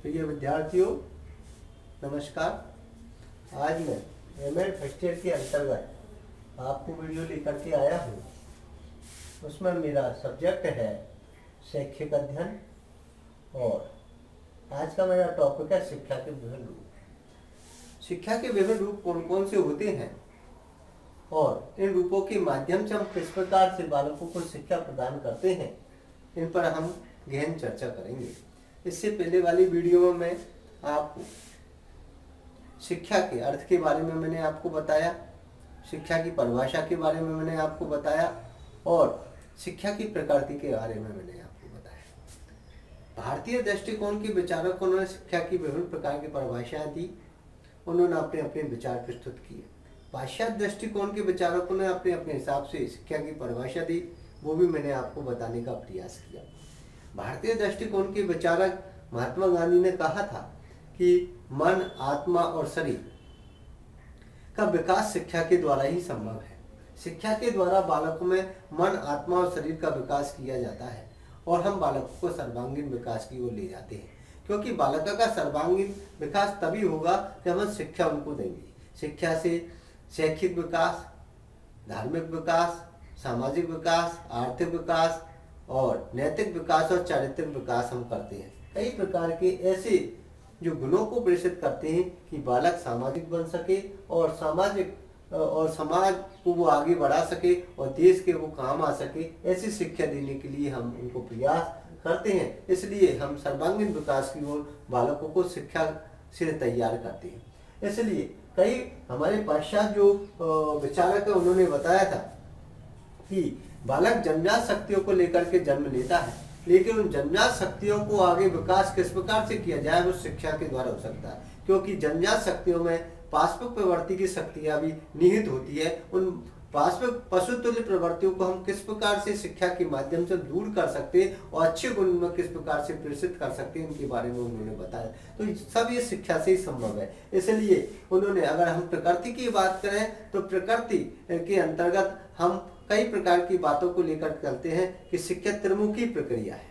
प्रिय विद्यार्थियों, नमस्कार। आज मैं एमएड फर्स्ट ईयर के अंतर्गत आपको वीडियो लेकर के आया हूँ। उसमें मेरा सब्जेक्ट है शैक्षिक अध्ययन और आज का मेरा टॉपिक है शिक्षा के विभिन्न रूप। शिक्षा के विभिन्न रूप कौन कौन से होते हैं और इन रूपों के माध्यम से हम किस प्रकार से बालकों को शिक्षा प्रदान करते हैं, इन पर हम गहन चर्चा करेंगे। इससे पहले वाली वीडियो में मैं आपको शिक्षा के अर्थ के बारे में मैंने आपको बताया, शिक्षा की परिभाषा के बारे में मैंने आपको बताया और शिक्षा की प्रकृति के बारे में मैंने आपको बताया। भारतीय दृष्टिकोण के विचारकों ने शिक्षा की विभिन्न प्रकार की परिभाषाएं दी, उन्होंने अपने अपने विचार प्रस्तुत किए। पाश्चात्य दृष्टिकोण के विचारकों ने अपने अपने हिसाब से शिक्षा की परिभाषा दी, वो भी मैंने आपको बताने का प्रयास किया। भारतीय दृष्टिकोण के विचारक महात्मा गांधी ने कहा था कि मन, आत्मा और शरीर का विकास शिक्षा के द्वारा ही संभव है। शिक्षा के द्वारा बालकों में मन, आत्मा और शरीर का विकास किया जाता है और हम बालकों को सर्वांगीण विकास की ओर ले जाते हैं, क्योंकि बालक का सर्वांगीण विकास तभी होगा जब हम शिक्षा उनको देंगे। शिक्षा से शैक्षिक विकास, धार्मिक विकास, सामाजिक विकास, आर्थिक विकास और नैतिक विकास और चारित्रिक विकास हम करते हैं। कई प्रकार के ऐसे जो गुणों को प्रेषित करते हैं कि बालक सामाजिक बन सके और समाज को वो आगे बढ़ा सके और देश के वो काम आ सके, ऐसी शिक्षा देने के लिए हम उनको प्रयास करते हैं। इसलिए हम सर्वांगीण विकास की ओर बालकों को शिक्षा से तैयार करते हैं। इसलिए कई हमारे पश्चात जो विचारक है उन्होंने बताया था कि बालक जन्मजात शक्तियों को लेकर के जन्म लेता है, लेकिन उन जन्मजात शक्तियों को आगे विकास किस प्रकार से किया जाए वो शिक्षा के द्वारा हो सकता है, क्योंकि जन्मजात शक्तियों में पाशविक प्रवृत्ति की शक्तियां भी निहित होती है। उन पाशविक पशुतुल्य प्रवृत्तियों को हम किस प्रकार से शिक्षा के माध्यम से दूर कर सकते हैं और अच्छे गुण में किस प्रकार से प्रेषित कर सकते हैं, इनके बारे में उन्होंने बताया। तो सब ये शिक्षा से ही संभव है। इसलिए उन्होंने, अगर हम प्रकृति की बात करें तो प्रकृति के अंतर्गत हम कई प्रकार की बातों को लेकर चलते हैं कि शिक्षा त्रिमुखी प्रक्रिया है,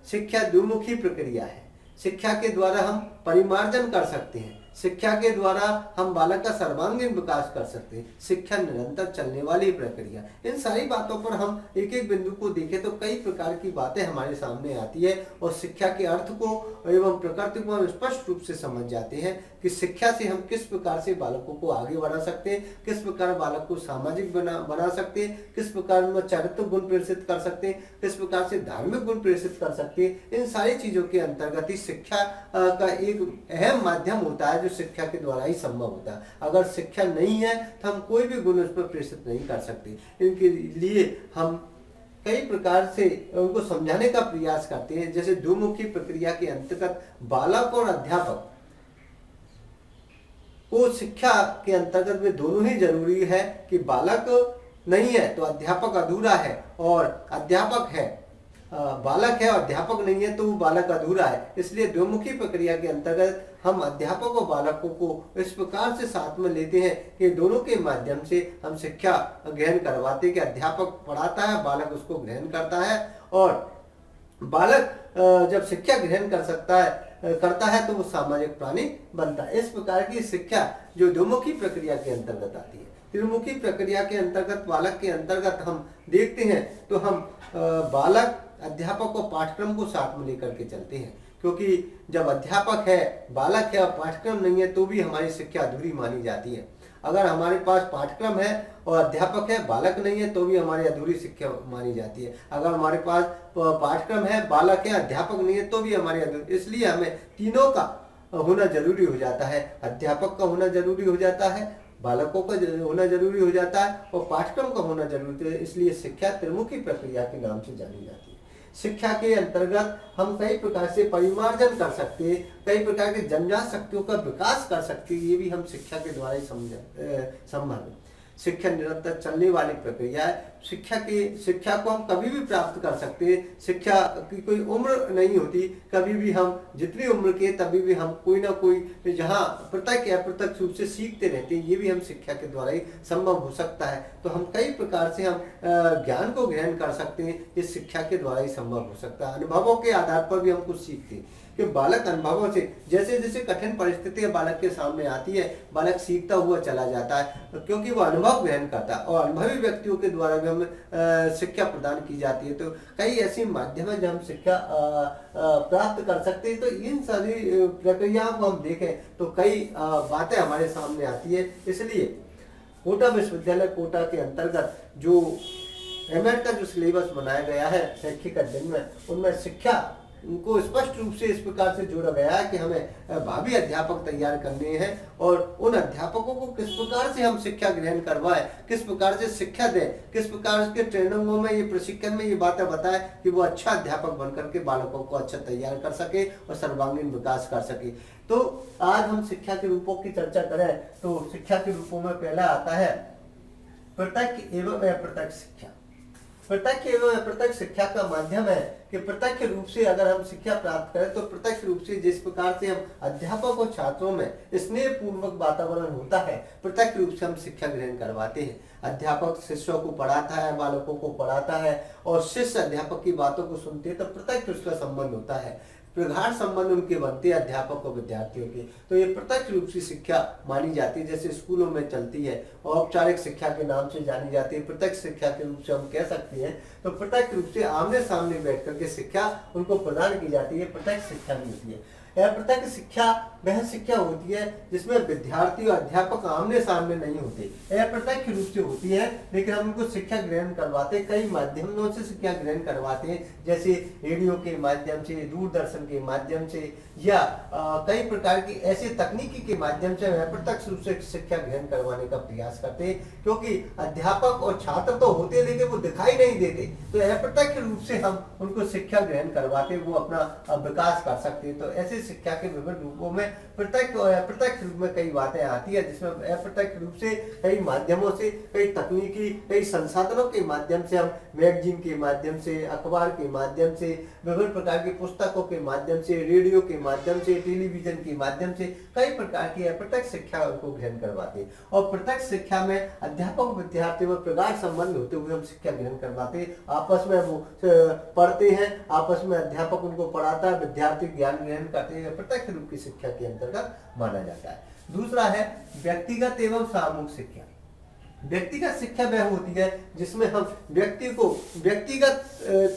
शिक्षा द्विमुखी प्रक्रिया है। शिक्षा के द्वारा हम परिमार्जन कर सकते हैं, शिक्षा के द्वारा हम बालक का सर्वांगीण विकास कर सकते हैं। शिक्षा निरंतर चलने वाली प्रक्रिया। इन सारी बातों पर हम एक एक बिंदु को देखें तो कई प्रकार की बातें हमारे सामने आती है और शिक्षा के अर्थ को एवं प्रकृति को हम स्पष्ट रूप से समझ जाते हैं कि शिक्षा से हम किस प्रकार से बालकों को आगे बढ़ा सकते हैं, किस प्रकार बालक को सामाजिक बना सकते हैं, किस प्रकार में चारित्रिक गुण प्रेषित कर सकते हैं, किस प्रकार से धार्मिक गुण प्रेषित कर सकते हैं। इन सारी चीजों के अंतर्गत ही शिक्षा का एक अहम माध्यम होता है जो शिक्षा के द्वारा ही संभव होता है। अगर शिक्षा नहीं है तो हम कोई भी गुण उस पर प्रेषित नहीं कर सकते। इनके लिए हम कई प्रकार से उनको समझाने का प्रयास करते हैं। जैसे द्विमुखी प्रक्रिया के अंतर्गत बालक और अध्यापक को शिक्षा के अंतर्गत में दोनों ही जरूरी है कि बालक नहीं है तो अध्यापक अधूरा है और अध्यापक है, बालक है और अध्यापक नहीं है तो वो बालक अधूरा है। इसलिए द्विमुखी प्रक्रिया के अंतर्गत हम अध्यापक और बालकों को इस प्रकार से साथ में लेते हैं कि दोनों के माध्यम से हम शिक्षा ग्रहण करवाते हैं कि अध्यापक पढ़ाता है, बालक उसको ग्रहण करता है और बालक जब शिक्षा ग्रहण करता है तो वो सामाजिक प्राणी बनता है। इस प्रकार की शिक्षा जो द्विमुखी प्रक्रिया के अंतर्गत आती है। त्रिमुखी प्रक्रिया के अंतर्गत बालक के अंतर्गत हम देखते हैं तो हम बालक, अध्यापक और पाठ्यक्रम को साथ में लेकर के चलते हैं, क्योंकि जब अध्यापक है, बालक है और पाठ्यक्रम नहीं है तो भी हमारी शिक्षा अधूरी मानी जाती है। अगर हमारे पास पाठ्यक्रम है और अध्यापक है, बालक नहीं है तो भी हमारी अधूरी शिक्षा मानी जाती है। अगर हमारे पास पाठ्यक्रम है, बालक है, अध्यापक नहीं है तो भी हमारी अधूरी। इसलिए हमें तीनों का होना जरूरी हो जाता है। अध्यापक का होना जरूरी हो जाता है, बालकों का होना जरूरी हो जाता है और पाठ्यक्रम का होना जरूरी है। इसलिए शिक्षा त्रिमुखी प्रक्रिया के नाम से जानी जाती है। शिक्षा के अंतर्गत हम कई प्रकार से परिमार्जन कर सकते हैं, कई प्रकार की जन्मजात शक्तियों का विकास कर सकते हैं। ये भी हम शिक्षा के द्वारा ही संभव है। शिक्षा निरंतर चलने वाली प्रक्रिया है। शिक्षा को हम कभी भी प्राप्त कर सकते हैं। शिक्षा की कोई उम्र नहीं होती। कभी भी हम जितनी उम्र के तभी भी हम कोई ना कोई जहाँ प्रत्यक्ष या अप्रत्यक्ष रूप से सीखते रहते हैं। ये भी हम शिक्षा के द्वारा ही संभव हो सकता है। तो हम कई प्रकार से हम ज्ञान को ग्रहण कर सकते हैं। ये शिक्षा के द्वारा ही संभव हो सकता है। अनुभवों के आधार पर भी हम कुछ सीखते हैं। कि बालक अनुभवों से जैसे जैसे कठिन परिस्थितियां बालक के सामने आती है, बालक सीखता हुआ चला जाता है, क्योंकि वो अनुभव ग्रहण करता है और अनुभवी व्यक्तियों के द्वारा भी हमें शिक्षा प्रदान की जाती है। तो कई ऐसी माध्यम है जब हम शिक्षा प्राप्त कर सकते हैं। तो इन सारी प्रक्रियाओं को हम देखें तो कई बातें हमारे सामने आती है। इसलिए कोटा विश्वविद्यालय कोटा के अंतर्गत जो एमएड का जो सिलेबस बनाया गया है शैक्षिक अध्ययन में, उनमें शिक्षा उनको स्पष्ट रूप से इस प्रकार से जोड़ा गया है कि हमें भावी अध्यापक तैयार करने हैं और उन अध्यापकों को किस प्रकार से हम शिक्षा ग्रहण करवाएं, किस प्रकार से शिक्षा दें, किस प्रकार के ट्रेनिंगों में, ये प्रशिक्षण में ये बातें बताएं कि वो अच्छा अध्यापक बनकर के बालकों को अच्छा तैयार कर सके और सर्वांगीण विकास कर सके। तो आज हम शिक्षा के रूपों की चर्चा करें तो शिक्षा के रूपों में पहला आता है प्रत्यक्ष एवं अप्रत्यक्ष शिक्षा। प्रत्यक्ष एवं अप्रत्यक्ष शिक्षा का माध्यम है कि प्रत्यक्ष रूप से अगर हम शिक्षा प्राप्त करें तो प्रत्यक्ष रूप से जिस प्रकार से हम अध्यापक और छात्रों में स्नेह पूर्वक वातावरण होता है, प्रत्यक्ष रूप से हम शिक्षा ग्रहण करवाते हैं। अध्यापक शिष्यों को पढ़ाता है, बालकों को पढ़ाता है और शिष्य अध्यापक की बातों को सुनते हैं, तो प्रत्यक्ष उसका संबंध होता है, प्रगाढ़ संबंध उनके बनते हैं अध्यापक और विद्यार्थियों के। तो ये प्रत्यक्ष रूप से शिक्षा मानी जाती है, जैसे स्कूलों में चलती है औपचारिक शिक्षा के नाम से जानी जाती है, प्रत्यक्ष शिक्षा के रूप से हम कह सकते हैं। तो प्रत्यक्ष रूप से आमने सामने बैठ करके शिक्षा उनको प्रदान की जाती है, प्रत्यक्ष शिक्षा भी होती है। अप्रत्यक्ष शिक्षा वह शिक्षा होती है जिसमें विद्यार्थी और अध्यापक आमने सामने नहीं होते, अप्रत्यक्ष रूप से होती है, लेकिन हम उनको शिक्षा ग्रहण करवाते कई माध्यमों से शिक्षा ग्रहण करवाते हैं, जैसे रेडियो के माध्यम से, दूरदर्शन के माध्यम से या कई प्रकार की ऐसे तकनीकी के माध्यम से अप्रत्यक्ष रूप से शिक्षा ग्रहण करवाने का प्रयास करते हैं। क्योंकि अध्यापक और छात्र तो होते लेकिन वो दिखाई नहीं देते, तो अप्रत्यक्ष रूप से हम उनको शिक्षा ग्रहण करवाते, वो अपना विकास कर सकते हैं। तो ऐसे शिक्षा के विभिन्न रूपों में प्रत्यक्ष और अप्रत्यक्ष रूप में कई बातें आती है, जिसमें अप्रत्यक्ष रूप से कई माध्यमों से, कई तकनीकी, कई संसाधनों के माध्यम से हम मैगजीन के माध्यम से, अखबार के माध्यम से, विभिन्न प्रकार की पुस्तकों के माध्यम से, रेडियो के माध्यम से, टेलीविजन के माध्यम से कई प्रकार की अप्रत्यक्ष शिक्षा उनको ग्रहण करवाते हैं। और प्रत्यक्ष शिक्षा में अध्यापक विद्यार्थी में प्रगाढ़ संबंध होते हुए हम शिक्षा ग्रहण करवाते हैं, आपस में वो पढ़ते हैं, आपस में अध्यापक उनको पढ़ाता है, विद्यार्थी ज्ञान ग्रहण करते हैं, प्रत्यक्ष रूप की शिक्षा के अंतर्गत माना जाता है। दूसरा है व्यक्तिगत एवं सामूहिक शिक्षा। व्यक्तिगत शिक्षा वह होती है जिसमें हम व्यक्ति को व्यक्तिगत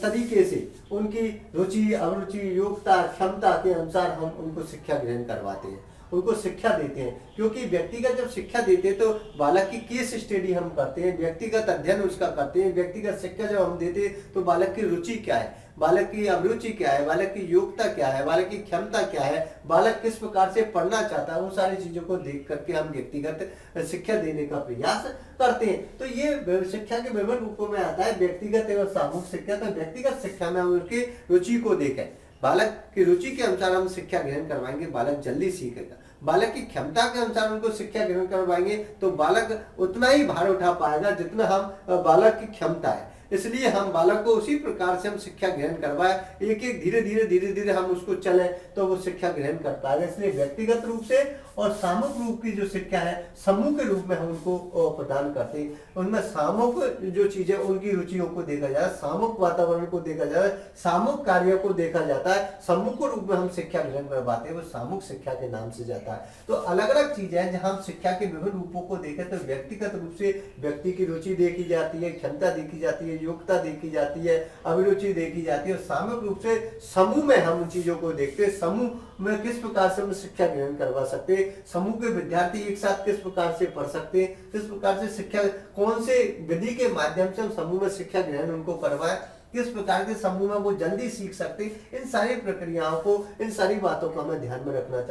तरीके से उनकी रुचि, अभिरुचि, योग्यता, क्षमता के अनुसार हम उनको शिक्षा ग्रहण करवाते हैं, उनको शिक्षा देते हैं। क्योंकि व्यक्तिगत जब शिक्षा देते हैं तो बालक की केस स्टडी हम करते हैं, व्यक्तिगत अध्ययन उसका करते हैं। व्यक्तिगत शिक्षा जब हम देते हैं तो बालक की रुचि क्या है, बालक की अभिरुचि क्या है, बालक की योग्यता क्या है, बालक की क्षमता क्या है, बालक किस प्रकार से पढ़ना चाहता है, उन सारी चीजों को देख करके हम व्यक्तिगत शिक्षा देने का प्रयास करते हैं। तो ये शिक्षा के विभिन्न रूपों में आता है व्यक्तिगत एवं सामूहिक शिक्षा। तो व्यक्तिगत शिक्षा में हम उसकी रुचि को देखें, बालक की रुचि के अनुसार हम शिक्षा ग्रहण करवाएंगे, बालक जल्दी सीखेगा। बालक की क्षमता के अनुसार उनको शिक्षा ग्रहण करवाएंगे तो बालक उतना ही भार उठा पाएगा जितना हम बालक की क्षमता है। इसलिए हम बालक को उसी प्रकार से हम शिक्षा ग्रहण करवाए, एक एक धीरे धीरे हम उसको चले तो वो शिक्षा ग्रहण कर पाएगा। इसलिए व्यक्तिगत रूप से और सामूहिक रूप की जो शिक्षा है समूह के रूप में हम उनको प्रदान करते हैं। उनमें सामूहिक जो चीजें उनकी रुचियों को देखा जाता है, सामूहिक वातावरण को देखा जाता है, सामूहिक कार्यों को देखा जाता है, समूह के रूप में हम शिक्षा ग्रहण करवाते हैं, वो सामूहिक शिक्षा के नाम से जाता है। तो अलग अलग चीजें हैं जहां हम शिक्षा के विभिन्न रूपों को देखें तो व्यक्तिगत रूप से व्यक्ति की रुचि देखी जाती है, क्षमता देखी जाती है, योग्यता देखी जाती है, अभिरुचि देखी जाती है। और सामूहिक रूप से समूह में हम उन चीजों को देखते हैं, समूह में किस प्रकार से हम शिक्षा ग्रहण करवा सकते हैं, समूह के विद्यार्थी एक साथ किस प्रकार से पढ़ सकते हैं, किस प्रकार से शिक्षा, कौन से विधि के माध्यम से हम समूह में शिक्षा ग्रहण उनको करवाएं, किस प्रकार के समूह में वो जल्दी सीख सकते हैं। इन सारी प्रक्रियाओं को, इन सारी बातों को हमें ध्यान में रखना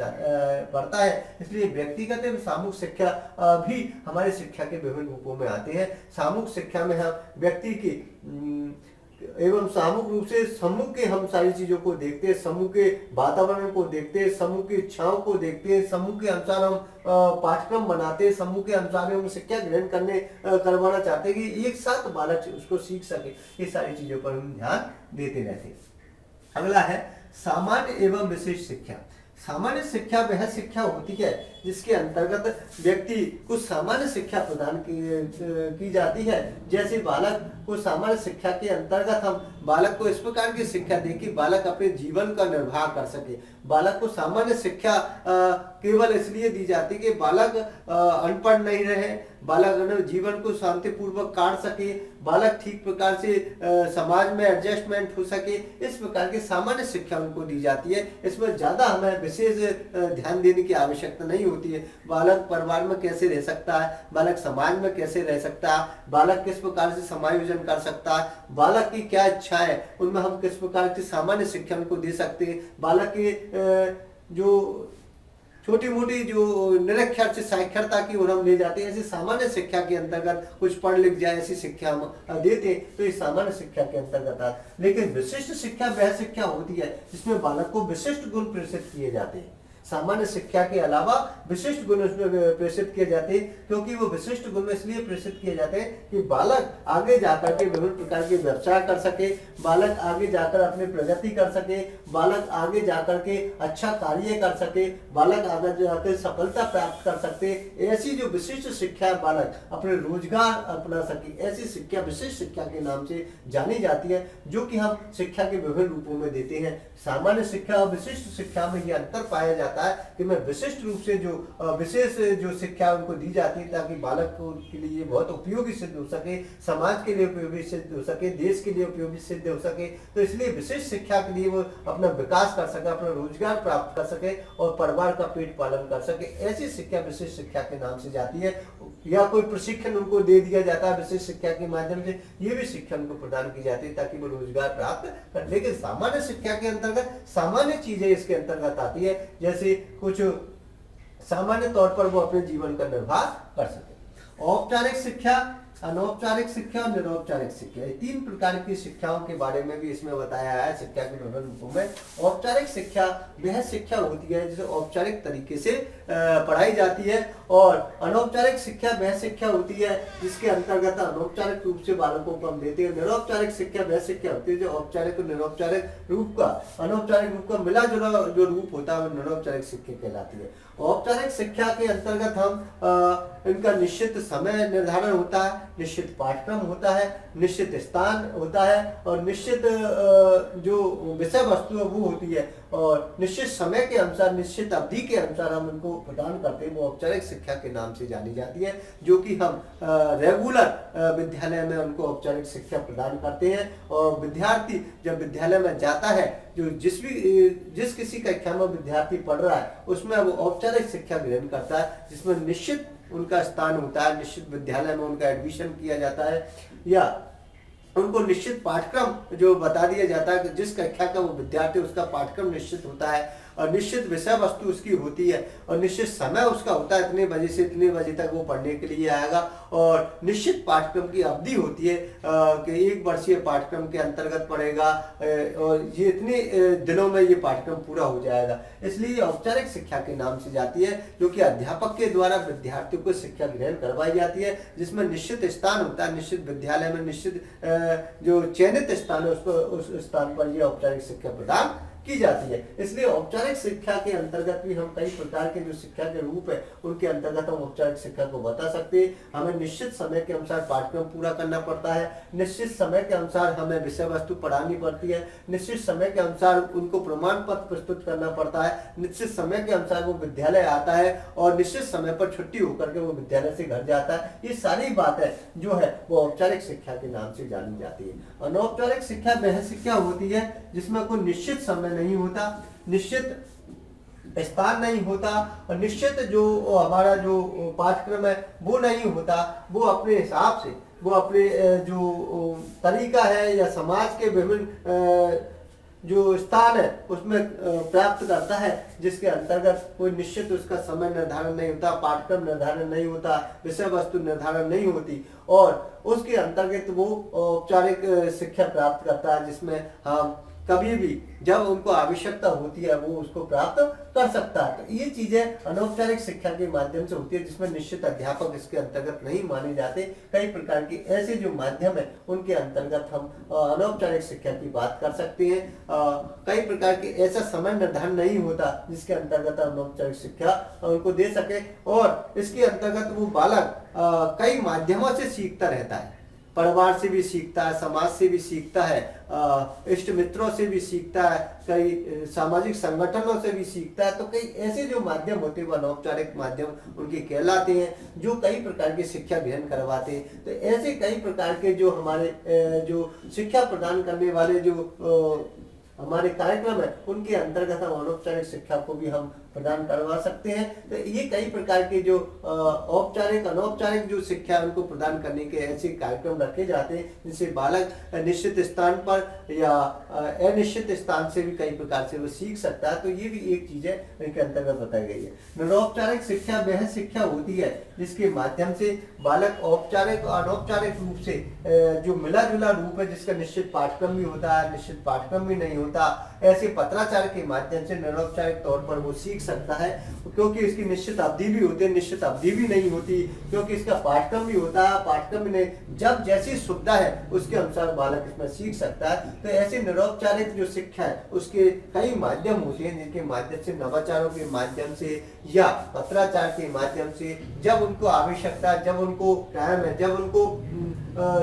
पड़ता है। इसलिए व्यक्तिगत एवं सामूहिक शिक्षा भी हमारे शिक्षा के विभिन्न रूपों में आते हैं। सामूहिक शिक्षा में हम व्यक्ति की एवं सामूहिक रूप से समूह के हम सारी चीजों को देखते हैं, समूह के वातावरण को देखते हैं, समूह की इच्छाओं को देखते हैं, समूह के अनुसार हम पाठ्यक्रम बनाते हैं, समूह के अनुसार हम शिक्षा ग्रहण करवाना चाहते हैं कि एक साथ बालक उसको सीख सके। ये सारी चीजों पर हम ध्यान देते रहते हैं। अगला है सामान्य एवं विशेष शिक्षा। सामान्य शिक्षा वह शिक्षा होती है जिसके अंतर्गत व्यक्ति को सामान्य शिक्षा प्रदान की जाती है। जैसे बालक को सामान्य शिक्षा के अंतर्गत हम बालक को इस प्रकार की शिक्षा दें कि बालक अपने जीवन का निर्वाह कर सके। बालक को सामान्य शिक्षा केवल इसलिए दी जाती है कि बालक अनपढ़ नहीं रहे, बालक अपने जीवन को शांतिपूर्वक काट सके, बालक ठीक प्रकार से समाज में एडजस्टमेंट हो सके। इस प्रकार की सामान्य शिक्षा उनको दी जाती है। इसमें ज्यादा हमें विशेष ध्यान देने की आवश्यकता नहीं होती है। बालक परिवार में कैसे रह सकता है, बालक समाज में कैसे रह सकता है, बालक किस प्रकार से समायोजन कर सकता है, बालक की क्या इच्छा है, उनमें हम किस प्रकार की सामान्य शिक्षा उनको दे सकते हैं। बालक के जो छोटी मोटी जो निरक्षर से साक्षरता की ओर हम ले जाते हैं, ऐसी सामान्य शिक्षा के अंतर्गत कुछ पढ़ लिख जाए ऐसी शिक्षा हम देते हैं, तो ये सामान्य शिक्षा के अंतर्गत आता है। लेकिन विशिष्ट शिक्षा वह शिक्षा होती है जिसमें बालक को विशिष्ट गुण प्रेषित किए जाते हैं। सामान्य शिक्षा के अलावा विशिष्ट गुण उसमें प्रेषित किए जाते हैं, क्योंकि वो विशिष्ट गुण इसलिए प्रेषित किए जाते हैं कि बालक आगे जाकर के विभिन्न प्रकार के व्यवसाय कर सके, बालक आगे जाकर अपनी प्रगति कर सके, बालक आगे जाकर के अच्छा कार्य कर सके, बालक आगे जाकर सफलता प्राप्त कर सकते। ऐसी जो विशिष्ट शिक्षा है, बालक अपने रोजगार अपना सके, ऐसी शिक्षा विशिष्ट शिक्षा के नाम से जानी जाती है, जो कि हम शिक्षा के विभिन्न रूपों में देते हैं। सामान्य शिक्षा और विशिष्ट शिक्षा में यह अंतर पाया जाता है कि मैं विशिष्ट रूप से जो विशेष जो शिक्षा उनको दी जाती है ताकि बालक को के लिए बहुत उपयोगी सिद्ध हो सके, समाज के लिए उपयोगी सिद्ध हो सके, देश के लिए उपयोगी सिद्ध हो सके। तो इसलिए विशेष शिक्षा के लिए वो अपना विकास कर सके, अपना रोजगार प्राप्त कर सके और परिवार का पेट पालन कर सके। ऐसी शिक्षा विशेष शिक्षा के नाम से जाती है। या कोई प्रशिक्षण उनको दे दिया जाता है विशेष शिक्षा के माध्यम से, ये भी शिक्षा उनको प्रदान की जाती है ताकि वो रोजगार प्राप्त कर। लेकिन सामान्य शिक्षा के अंतर्गत सामान्य चीजें इसके अंतर्गत आती है, जैसे कुछ सामान्य तौर पर वो अपने जीवन का निर्वाह कर सके। औपचारिक शिक्षा, अनौपचारिक शिक्षा और निरौपचारिक शिक्षा, ये तीन प्रकार की शिक्षाओं के बारे में भी इसमें बताया है शिक्षा के विभिन्न रूपों में। औपचारिक शिक्षा वह शिक्षा होती है जिसे औपचारिक तरीके से पढ़ाई जाती है, और अनौपचारिक शिक्षा वह शिक्षा होती है जिसके अंतर्गत अनौपचारिक रूप से बालकों को हम देते हैं। निरौपचारिक शिक्षा वह शिक्षा होती है जो औपचारिक और निरौपचारिक रूप का, अनौपचारिक रूप का मिला जुला जो रूप होता है वो निरौपचारिक शिक्षा कहलाती है। औपचारिक शिक्षा के अंतर्गत हम इनका निश्चित समय निर्धारण होता है, निश्चित पाठ्यक्रम होता है, निश्चित स्थान होता है, और निश्चित जो विषय वस्तु है वो होती है, और निश्चित समय के अनुसार, निश्चित अवधि के अनुसार हम इनको प्रदान करते हैं। वो औपचारिक शिक्षा के नाम से जानी जाती है, जो कि हम रेगुलर विद्यालय में उनको औपचारिक शिक्षा प्रदान करते हैं। और विद्यार्थी जब विद्यालय में जाता है, जो जिस किसी कक्षा में विद्यार्थी पढ़ रहा है उसमें वो औपचारिक शिक्षा ग्रहण करता है, जिसमें निश्चित उनका स्थान होता है, निश्चित विद्यालय में उनका एडमिशन किया जाता है, या उनको निश्चित पाठ्यक्रम जो बता दिया जाता है कि जिस कक्षा का वो विद्यार्थी उसका पाठ्यक्रम निश्चित होता है, और निश्चित विषय वस्तु उसकी होती है, और निश्चित समय उसका होता है, इतने बजे से इतने बजे तक वो पढ़ने के लिए आएगा, और निश्चित पाठ्यक्रम की अवधि होती है कि 1 वर्षीय पाठ्यक्रम के अंतर्गत पढ़ेगा, और ये इतने दिनों में ये पाठ्यक्रम पूरा हो जाएगा। इसलिए औपचारिक शिक्षा के नाम से जाती है, जो कि अध्यापक के द्वारा विद्यार्थियों को शिक्षा ग्रहण करवाई जाती है, जिसमें निश्चित स्थान होता है, निश्चित विद्यालय में निश्चित जो चयनित स्थान है उस स्थान पर यह औपचारिक शिक्षा प्रदान की जाती है। इसलिए औपचारिक शिक्षा के अंतर्गत भी हम कई प्रकार के जो शिक्षा के रूप है उनके अंतर्गत हम औपचारिक शिक्षा को बता सकते हैं। हमें निश्चित समय के अनुसार पाठ्यक्रम पूरा करना पड़ता है, निश्चित समय के अनुसार हमें विषय वस्तु पढ़ानी पड़ती है, निश्चित समय के अनुसार उनको प्रमाण पत्र प्रस्तुत करना पड़ता है, निश्चित समय के अनुसार वो विद्यालय आता है, और निश्चित समय पर छुट्टी होकर के वो विद्यालय से घर जाता है। ये सारी बातें जो है वो औपचारिक शिक्षा के नाम से जानी जाती है। अनौपचारिक शिक्षा वह शिक्षा होती है जिसमें कोई निश्चित समय नहीं होता, निश्चित स्थान नहीं होता, और निश्चित जो हमारा जो पाठ्यक्रम है वो नहीं होता। वो अपने हिसाब से, वो अपने जो तरीका है या समाज के विभिन्न जो स्थान है उसमें प्राप्त करता है, जिसके अंतर्गत कोई निश्चित उसका समय निर्धारण नहीं होता, पाठ्यक्रम निर्धारण नहीं होता, विषय वस्तु निर्धारण नहीं होती, और उसके अंतर्गत वो औपचारिक शिक्षा प्राप्त करता है, जिसमें हम कभी भी जब उनको आवश्यकता होती है वो उसको प्राप्त कर सकता है। तो ये चीजें अनौपचारिक शिक्षा के माध्यम से होती है, जिसमें निश्चित अध्यापक इसके अंतर्गत नहीं माने जाते। कई प्रकार के ऐसे जो माध्यम है उनके अंतर्गत हम अनौपचारिक शिक्षा की बात कर सकते हैं। कई प्रकार के ऐसा समय निर्धारण नहीं होता जिसके अंतर्गत अनौपचारिक शिक्षा उनको दे सके, और इसके अंतर्गत वो बालक कई माध्यमों से सीखता रहता है। परिवार से भी सीखता है, समाज से भी सीखता है, इष्ट मित्रों से भी सीखता है, कई सामाजिक संगठनों से भी सीखता है। तो कई ऐसे जो माध्यम होते हैं वो अनौपचारिक माध्यम उनके कहलाते हैं, जो कई प्रकार की शिक्षा ग्रहण करवाते हैं। तो ऐसे कई प्रकार के जो हमारे जो शिक्षा प्रदान करने वाले जो हमारे कार्यक्रम है उनके अंतर्गत हम अनौपचारिक शिक्षा को भी हम प्रदान करवा सकते हैं। तो ये कई प्रकार के जो औपचारिक अनौपचारिक जो शिक्षा है उनको प्रदान करने के ऐसे कार्यक्रम रखे जाते हैं, जिनसे बालक निश्चित स्थान पर या अनिश्चित स्थान से भी कई प्रकार से वो सीख सकता है। तो ये भी एक चीज है इनके अंतर्गत बताई गई है। निरौपचारिक शिक्षा वह शिक्षा होती है जिसके माध्यम से बालक औपचारिक और अनौपचारिक रूप से जो मिला जुला रूप है, जिसका निश्चित पाठ्यक्रम भी होता है, निश्चित पाठ्यक्रम भी नहीं होता, ऐसे पत्राचार के माध्यम से निरौपचारिक तौर पर वो सीख सकता है। क्योंकि इसकी निश्चित अवधि भी होती है, निश्चित अवधि भी नहीं होती, क्योंकि इसका पाठ्यक्रम भी होता है, पाठ्यक्रम भी नहीं, जब जैसी सुविधा है उसके अनुसार बालक इसमें सीख सकता है। तो ऐसे निरौपचारिक जो शिक्षा है उसके कई माध्यम होते हैं, जिनके माध्यम से नवाचारों के माध्यम से या पत्राचार के माध्यम से जब उनको आवश्यकता, जब उनको टाइम है, जब उनको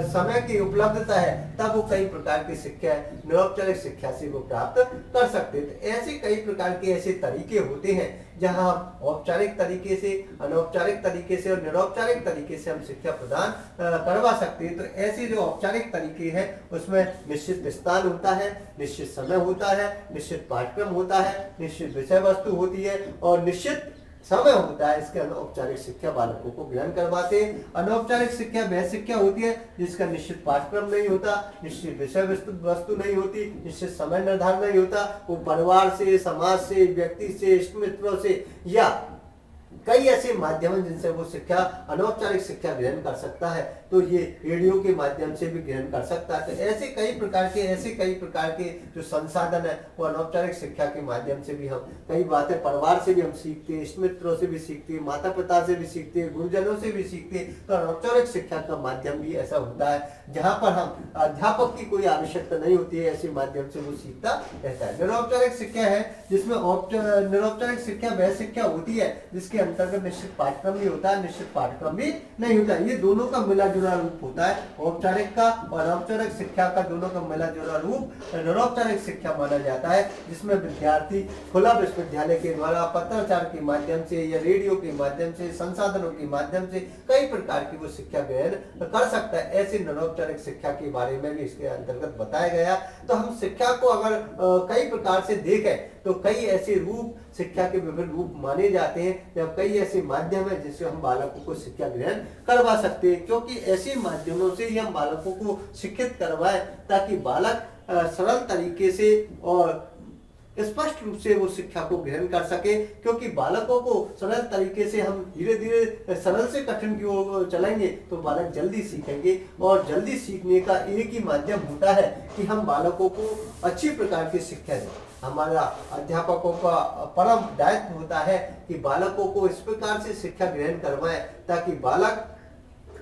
समय की उपलब्धता है, तब वो कई प्रकार की शिक्षा निरौपचारिक शिक्षा से वो प्राप्त कर सकते हैं। तो ऐसे कई प्रकार के ऐसे तरीके होते हैं जहां हम औपचारिक तरीके से, अनौपचारिक तरीके से और निरौपचारिक तरीके से हम शिक्षा प्रदान करवा सकते हैं। तो ऐसे जो औपचारिक तरीके हैं उसमें निश्चित स्थान होता है, निश्चित समय होता है, निश्चित पाठ्यक्रम होता है, निश्चित विषय वस्तु होती है और निश्चित समय होता है। इसके अनौपचारिक शिक्षा बालकों को ग्रहण करवाते हैं। अनौपचारिक शिक्षा वह शिक्षा होती है जिसका निश्चित पाठ्यक्रम नहीं होता, निश्चित विषय वस्तु नहीं होती, निश्चित समय निर्धारण नहीं होता। वो परिवार से, समाज से, व्यक्ति से, इष्ट मित्रों से या कई ऐसे माध्यम हैं जिनसे वो शिक्षा अनौपचारिक शिक्षा ग्रहण कर सकता है। तो ये रेडियो के माध्यम से भी ग्रहण कर सकता है। तो ऐसे कई प्रकार के जो संसाधन है वो अनौपचारिक शिक्षा के माध्यम से भी हम कई बातें परिवार से भी हम सीखते हैं, इष्ट मित्रों से भी सीखते हैं, माता पिता से भी सीखते हैं, गुरुजनों से भी सीखते हैं। तो अनौपचारिक शिक्षा का माध्यम भी ऐसा होता है जहाँ पर हम अध्यापक की कोई आवश्यकता नहीं होती है, ऐसे माध्यम से वो सीखता रहता है। निरौपचारिक शिक्षा है जिसमें निरौपचारिक शिक्षा वह शिक्षा होती है जिसके अंतर्गत निश्चित पाठ्यक्रम भी होता है, निश्चित पाठ्यक्रम भी नहीं होता। ये दोनों का मिला जुला रूप होता है। औपचारिक का और अनौपचारिक शिक्षा का दोनों का मिला जुला रूप निरौपचारिक शिक्षा माना जाता है, जिसमें विद्यार्थी खुला विश्वविद्यालय के द्वारा पत्राचार के माध्यम से या रेडियो के माध्यम से, संसाधनों के माध्यम से कई प्रकार की वो शिक्षा ग्रहण कर सकता है। ऐसे निरौपचारिक शिक्षा के बारे में भी इसके अंतर्गत बताया गया। तो हम शिक्षा को अगर कई प्रकार से देखें तो कई ऐसे रूप शिक्षा के विभिन्न रूप माने जाते हैं, जब कई ऐसे माध्यम है जिससे हम बालकों को शिक्षा ग्रहण करवा सकते हैं। क्योंकि ऐसे माध्यमों से ही हम बालकों को शिक्षित करवाएं ताकि बालक सरल तरीके से और स्पष्ट रूप से वो शिक्षा को ग्रहण कर सके। क्योंकि बालकों को सरल तरीके से हम धीरे धीरे सरल से कठिन की ओर चलेंगे तो बालक जल्दी सीखेंगे, और जल्दी सीखने का एक ही माध्यम होता है कि हम बालकों को अच्छी प्रकार की शिक्षा दें। हमारा अध्यापकों का परम दायित्व होता है कि बालकों को इस प्रकार से शिक्षा ग्रहण करवाएं ताकि बालक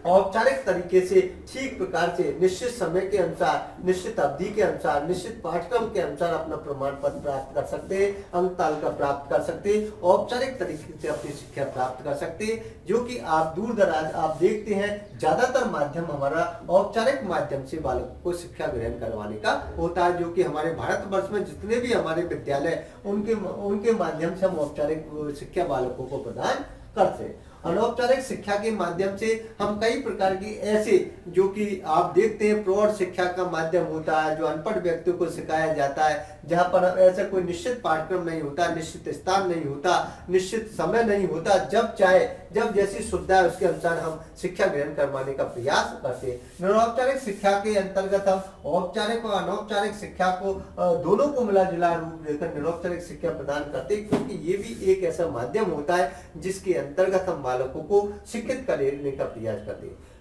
औपचारिक तरीके से ठीक प्रकार से निश्चित समय के अनुसार, निश्चित अवधि के अनुसार, निश्चित पाठ्यक्रम के अनुसार अपना प्रमाण पत्र प्राप्त कर सकते हैं, अंक तालिका प्राप्त कर सकते हैं, औपचारिक तरीके से अपनी शिक्षा प्राप्त कर सकते हैं। जो कि आप दूर दराज आप देखते हैं ज्यादातर माध्यम हमारा औपचारिक माध्यम से बालकों को शिक्षा ग्रहण करवाने का होता है। जो कि हमारे भारतवर्ष में जितने भी हमारे विद्यालय उनके माध्यम से हम औपचारिक शिक्षा बालकों को प्रदान करते हैं। अनौपचारिक शिक्षा के माध्यम से हम कई प्रकार की ऐसे जो कि आप देखते हैं प्रौढ़ शिक्षा का माध्यम होता है, जो अनपढ़ व्यक्तियों को सिखाया जाता है, जहाँ पर ऐसा कोई निश्चित पाठ्यक्रम नहीं होता, निश्चित स्थान नहीं होता, निश्चित समय नहीं होता, जब चाहे जब जैसी सुविधा है उसके अनुसार हम शिक्षा ग्रहण करवाने का प्रयास करते हैं। निरौपचारिक शिक्षा के अंतर्गत हम औपचारिक और अनौपचारिक शिक्षा को दोनों को मिला जुला रूप देकर निरौपचारिक शिक्षा प्रदान करते हैं। क्योंकि ये भी एक ऐसा माध्यम होता है जिसके अंतर्गत हम बालकों को शिक्षित करने का प्रयास करते हैं।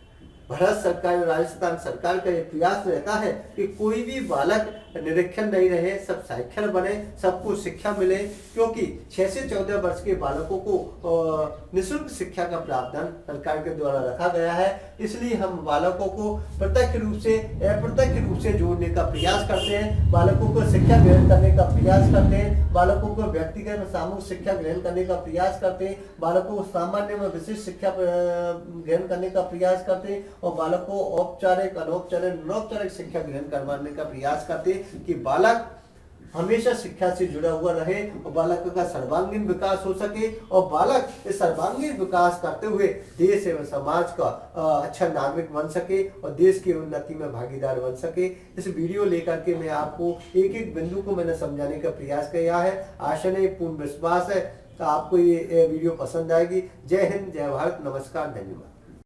भारत सरकार और राजस्थान सरकार का यह प्रयास रहता है कि कोई भी बालक निरीक्षण नहीं रहे, सब साक्षर बने, सबको शिक्षा मिले, क्योंकि 6 से 14 वर्ष के बालकों को निःशुल्क शिक्षा का प्रावधान सरकार के द्वारा रखा गया है। इसलिए हम बालकों को प्रत्यक्ष रूप से अप्रत्यक्ष रूप से जोड़ने का प्रयास करते हैं, बालकों को शिक्षा ग्रहण करने का प्रयास करते हैं, बालकों को व्यक्तिगत सामूहिक शिक्षा ग्रहण करने का प्रयास करते हैं, बालकों को सामान्य में विशिष्ट शिक्षा ग्रहण करने का प्रयास करते हैं और बालक को औपचारिक, अनौपचारिक, अनौपचारिक शिक्षा ग्रहण करवाने का प्रयास करते हैं कि बालक हमेशा शिक्षा से जुड़ा हुआ रहे और बालक का सर्वांगीण विकास हो सके और बालक इस सर्वांगीण विकास करते हुए देश एवं समाज का अच्छा नागरिक बन सके और देश की उन्नति में भागीदार बन सके। इस वीडियो लेकर के मैं आपको एक एक बिंदु को मैंने समझाने का प्रयास किया है। आशा नहीं, पूर्ण विश्वास है तो आपको ये वीडियो पसंद आएगी। जय हिंद, जय भारत, नमस्कार, धन्यवाद।